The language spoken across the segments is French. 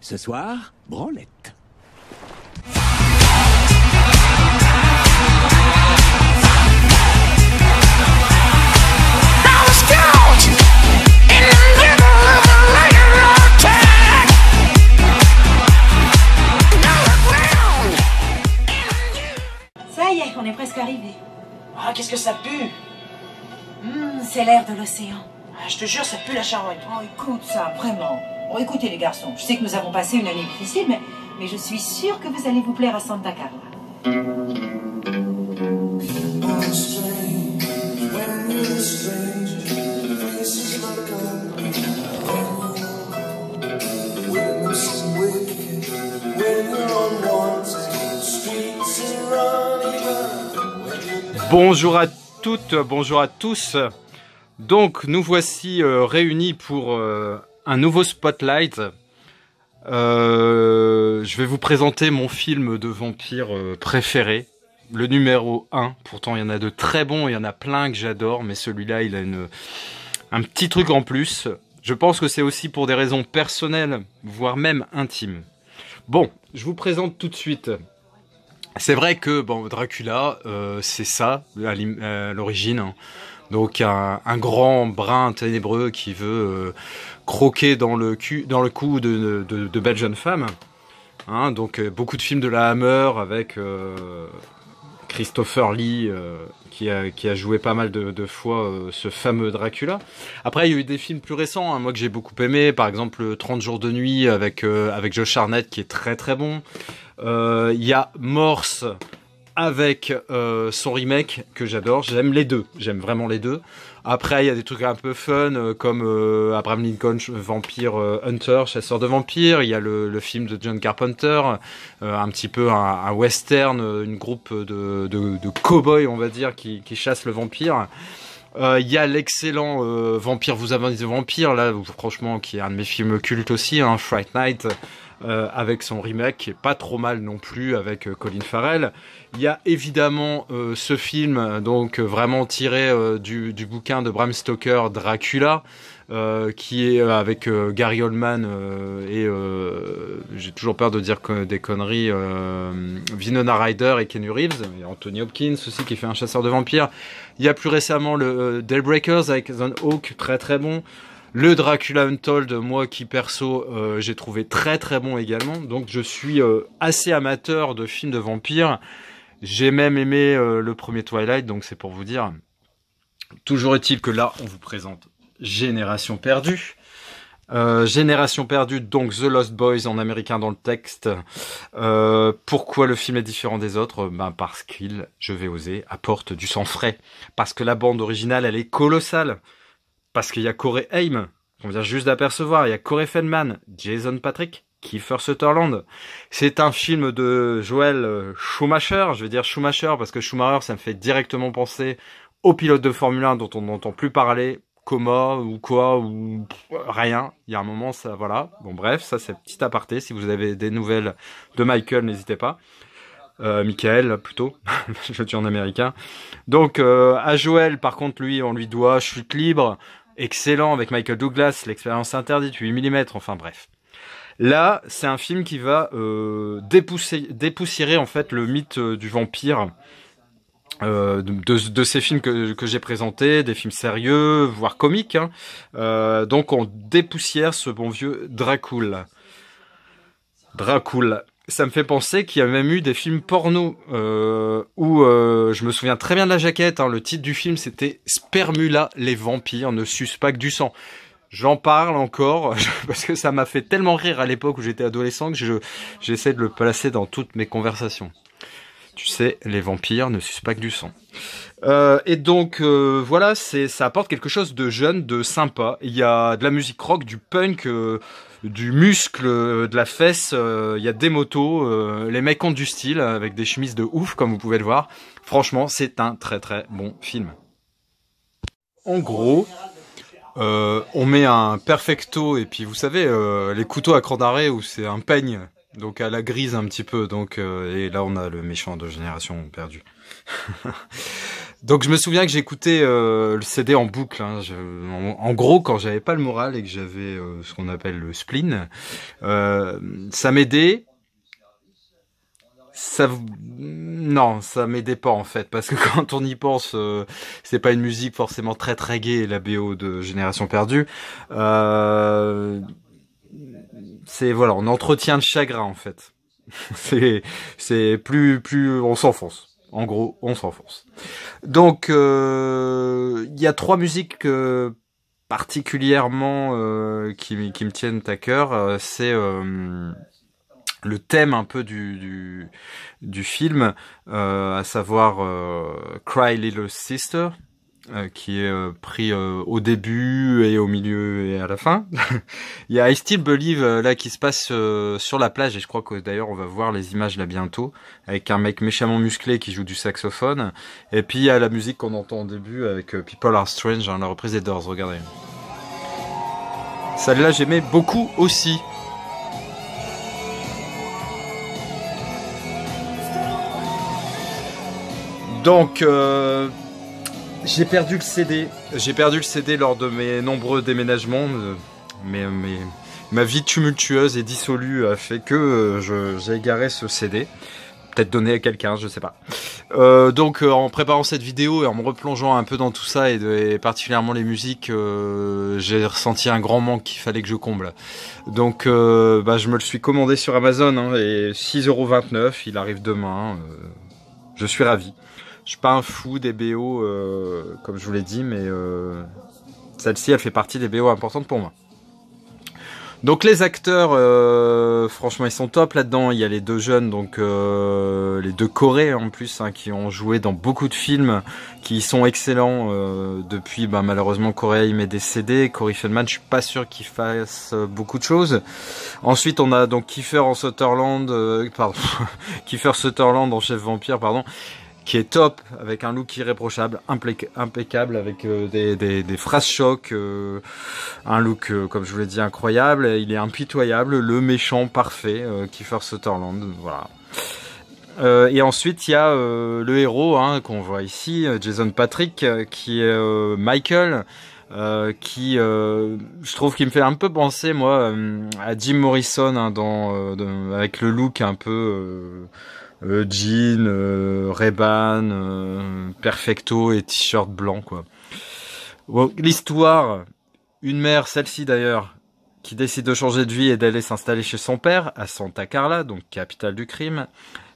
Ce soir, branlette. Ça y est, on est presque arrivé. Ah, qu'est-ce que ça pue? C'est l'air de l'océan. Ah, je te jure, ça pue la charogne. Oh, écoute ça, vraiment. Bon, écoutez les garçons, je sais que nous avons passé une année difficile, mais je suis sûre que vous allez vous plaire à Santa Carla. Bonjour à toutes, bonjour à tous. Donc nous voici réunis pour un nouveau spotlight. Je vais vous présenter mon film de vampire préféré, le numéro 1. Pourtant il y en a de très bons, il y en a plein que j'adore, mais celui-là il a un petit truc en plus. Je pense que c'est aussi pour des raisons personnelles, voire même intimes. Bon, je vous présente tout de suite. C'est vrai que bon, Dracula, c'est ça à l'origine. Hein. Donc un grand brin ténébreux qui veut croquer dans le cou de belles jeunes femmes. Hein, donc beaucoup de films de la Hammer avec Christopher Lee qui a joué pas mal de fois ce fameux Dracula. Après il y a eu des films plus récents, hein, moi que j'ai beaucoup aimé, par exemple 30 jours de nuit avec Josh Hartnett qui est très très bon. Il y a Morse avec son remake que j'adore, j'aime les deux, j'aime vraiment les deux. Après il y a des trucs un peu fun comme Abraham Lincoln, Vampire Hunter, chasseur de vampires. Il y a le film de John Carpenter, un petit peu un western, une groupe de cow-boys on va dire qui chassent le vampire. Il y a l'excellent Vampire vous avez des vampires là, franchement qui est un de mes films cultes aussi, hein, Fright Night. Avec son remake qui est pas trop mal non plus avec Colin Farrell. Il y a évidemment ce film donc vraiment tiré du bouquin de Bram Stoker Dracula qui est avec Gary Oldman et j'ai toujours peur de dire des conneries, Winona Ryder et Keanu Reeves et Anthony Hopkins aussi qui fait un chasseur de vampires. Il y a plus récemment le Daybreakers avec Ethan Hawke, très très bon. Le Dracula Untold, moi qui perso, j'ai trouvé très très bon également. Donc je suis assez amateur de films de vampires. J'ai même aimé le premier Twilight, donc c'est pour vous dire. Toujours est-il que là, on vous présente Génération Perdue. Génération Perdue, donc The Lost Boys en américain dans le texte. Pourquoi le film est différent des autres? Parce qu'il, je vais oser, apporte du sang frais. Parce que la bande originale, elle est colossale. Parce qu'il y a Corey Haim, qu'on vient juste d'apercevoir, il y a Corey Feldman, Jason Patric, Kiefer Sutherland. C'est un film de Joel Schumacher, je vais dire Schumacher parce que Schumacher ça me fait directement penser au pilote de Formule 1 dont on n'entend plus parler, coma ou quoi, ou rien. Il y a un moment, ça, voilà. Bon bref, ça c'est petit aparté, si vous avez des nouvelles de Michael, n'hésitez pas. Michael plutôt, je le dis en américain. Donc à Joel, par contre, lui, on lui doit Chute libre, excellent avec Michael Douglas, L'expérience interdite, 8 mm, enfin bref. Là, c'est un film qui va dépoussiérer en fait le mythe du vampire de ces films que j'ai présentés, des films sérieux, voire comiques. Hein. Donc on dépoussière ce bon vieux Dracula. Ça me fait penser qu'il y a même eu des films porno où je me souviens très bien de la jaquette. Hein, le titre du film c'était Spermula, les vampires ne sucent pas que du sang. J'en parle encore parce que ça m'a fait tellement rire à l'époque où j'étais adolescent que j'essaie de le placer dans toutes mes conversations. Tu sais, les vampires ne sucent pas que du sang. Et donc voilà, ça apporte quelque chose de jeune, de sympa. Il y a de la musique rock, du punk. Du muscle, de la fesse, il y a des motos, les mecs ont du style avec des chemises de ouf comme vous pouvez le voir. Franchement, c'est un très très bon film. En gros, on met un perfecto et puis vous savez les couteaux à cran d'arrêt où c'est un peigne, donc à la grise un petit peu. Donc et là on a le méchant de Génération Perdue. Donc je me souviens que j'écoutais le CD en boucle. Hein. En gros, quand j'avais pas le moral et que j'avais ce qu'on appelle le spleen, ça m'aidait. Non, ça m'aidait pas en fait, parce que quand on y pense, c'est pas une musique forcément très très gaie, la BO de Génération Perdue. C'est voilà, on entretient le chagrin en fait. c'est plus on s'enfonce. En gros, on s'enfonce. Donc il y a 3 musiques particulièrement qui me tiennent à cœur. C'est le thème un peu du film, à savoir Cry Little Sister, qui est pris au début et au milieu et à la fin. Il y a I Still Believe là qui se passe sur la plage, et je crois que d'ailleurs on va voir les images là bientôt, avec un mec méchamment musclé qui joue du saxophone. Et puis il y a la musique qu'on entend au début avec People Are Strange, hein, la reprise des Doors, regardez. Celle-là j'aimais beaucoup aussi. Donc, j'ai perdu le CD. J'ai perdu le CD lors de mes nombreux déménagements. Ma vie tumultueuse et dissolue a fait que j'ai égaré ce CD. Peut-être donné à quelqu'un, je sais pas. Donc, en préparant cette vidéo et en me replongeant un peu dans tout ça, et particulièrement les musiques, j'ai ressenti un grand manque qu'il fallait que je comble. Donc, je me le suis commandé sur Amazon, hein, et 6,29 €, il arrive demain. Je suis ravi. Je suis pas un fou des BO, comme je vous l'ai dit, mais celle-ci, elle fait partie des BO importantes pour moi. Donc les acteurs, franchement, ils sont top là-dedans. Il y a les 2 jeunes, donc les 2 Corées en plus, hein, qui ont joué dans beaucoup de films, qui sont excellents depuis. Malheureusement, Corey est décédé. Corey Feldman, je suis pas sûr qu'il fasse beaucoup de choses. Ensuite, on a donc Kiefer Sutherland, Kiefer Sutherland en chef vampire, pardon, qui est top, avec un look irréprochable, impeccable, avec des phrases chocs, un look, comme je vous l'ai dit, incroyable. Il est impitoyable, le méchant parfait, Kiefer Sutherland, voilà. Et ensuite, il y a le héros, hein, qu'on voit ici, Jason Patric, qui est Michael, qui, je trouve qu'il me fait un peu penser, moi, à Jim Morrison, hein, avec le look un peu... jean, Ray-Ban, perfecto et t-shirt blanc, quoi. Bon, l'histoire, une mère, celle-ci d'ailleurs, qui décide de changer de vie et d'aller s'installer chez son père à Santa Carla, donc capitale du crime,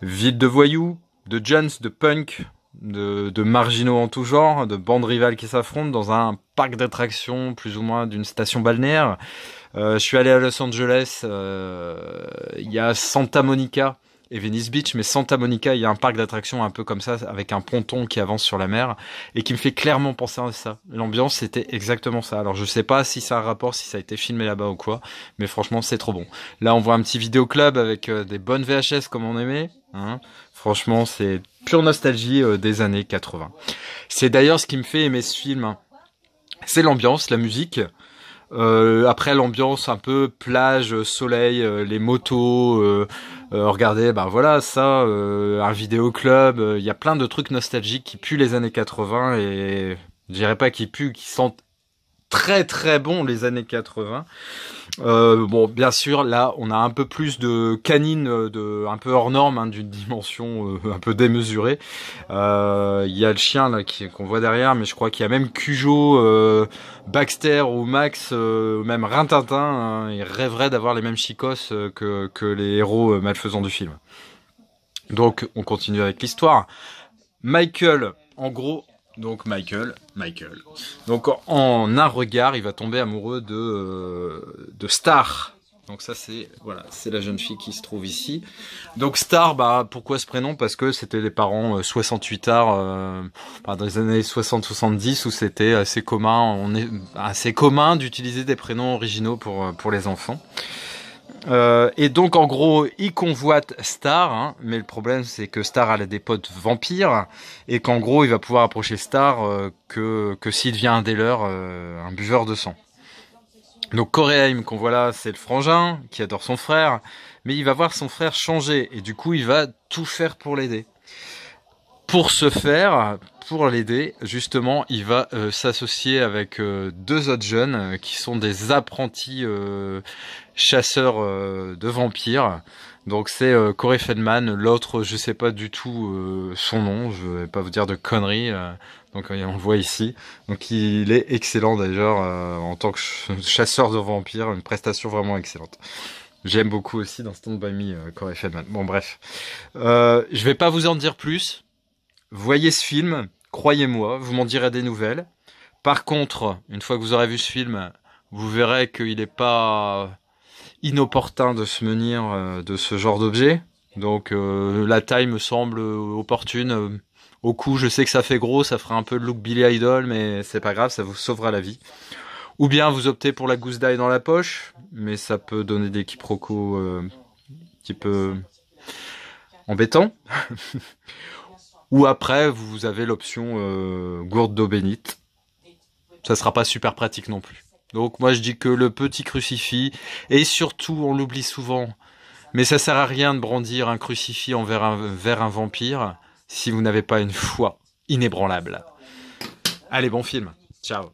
ville de voyous, de jeunes, de punk, de marginaux en tout genre, de bandes rivales qui s'affrontent dans un parc d'attractions plus ou moins d'une station balnéaire. Je suis allé à Los Angeles, il y a Santa Monica et Venice Beach, mais Santa Monica, il y a un parc d'attractions un peu comme ça, avec un ponton qui avance sur la mer, et qui me fait clairement penser à ça. L'ambiance, c'était exactement ça. Alors je sais pas si ça a un rapport, si ça a été filmé là-bas ou quoi, mais franchement, c'est trop bon. Là, on voit un petit vidéoclub avec des bonnes VHS comme on aimait, hein. Franchement, c'est pure nostalgie des années 80. C'est d'ailleurs ce qui me fait aimer ce film, hein. C'est l'ambiance, la musique. Après l'ambiance un peu plage, soleil, les motos, regardez, voilà ça, un vidéoclub, il y a plein de trucs nostalgiques qui puent les années 80, et je dirais pas qui puent, qui sentent très très bon les années 80. Bon, bien sûr, là, on a un peu plus de canines, un peu hors norme, hein, d'une dimension un peu démesurée. Il y a le chien là qu'on voit derrière, mais je crois qu'il y a même Cujo, Baxter ou Max, même Rintintin, hein, ils rêveraient d'avoir les mêmes chicos que les héros malfaisants du film. Donc, on continue avec l'histoire. Michael, en gros... Donc Michael. Donc en un regard, il va tomber amoureux de Star. Donc ça c'est la jeune fille qui se trouve ici. Donc Star, pourquoi ce prénom? Parce que c'était les parents 68ards dans les années 60-70, où c'était assez commun d'utiliser des prénoms originaux pour les enfants. Et donc en gros il convoite Star, hein, mais le problème c'est que Star a des potes vampires, et qu'en gros il va pouvoir approcher Star que s'il devient un des leurs, un buveur de sang. Donc Corey qu'on voit là, c'est le frangin qui adore son frère, mais il va voir son frère changer, et du coup il va tout faire pour l'aider. pour ce faire, pour l'aider, justement, il va s'associer avec deux autres jeunes qui sont des apprentis chasseurs de vampires. Donc c'est Corey Feldman, l'autre je sais pas du tout son nom, je vais pas vous dire de conneries, donc on le voit ici. Donc il est excellent d'ailleurs en tant que chasseur de vampires, une prestation vraiment excellente. J'aime beaucoup aussi dans Stand By Me Corey Feldman. Bon bref, je vais pas vous en dire plus. Voyez ce film, croyez-moi, vous m'en direz des nouvelles. Par contre, une fois que vous aurez vu ce film, vous verrez qu'il est pas inopportun de se munir de ce genre d'objet. Donc la taille me semble opportune. Au coup, je sais que ça fait gros, ça fera un peu le look Billy Idol, mais c'est pas grave, ça vous sauvera la vie. Ou bien vous optez pour la gousse d'ail dans la poche, mais ça peut donner des quiproquos un petit peu embêtants. Ou après, vous avez l'option gourde d'eau bénite. Ça sera pas super pratique non plus. Donc moi je dis que le petit crucifix, et surtout on l'oublie souvent, mais ça sert à rien de brandir un crucifix vers un vampire si vous n'avez pas une foi inébranlable. Allez, bon film. Ciao.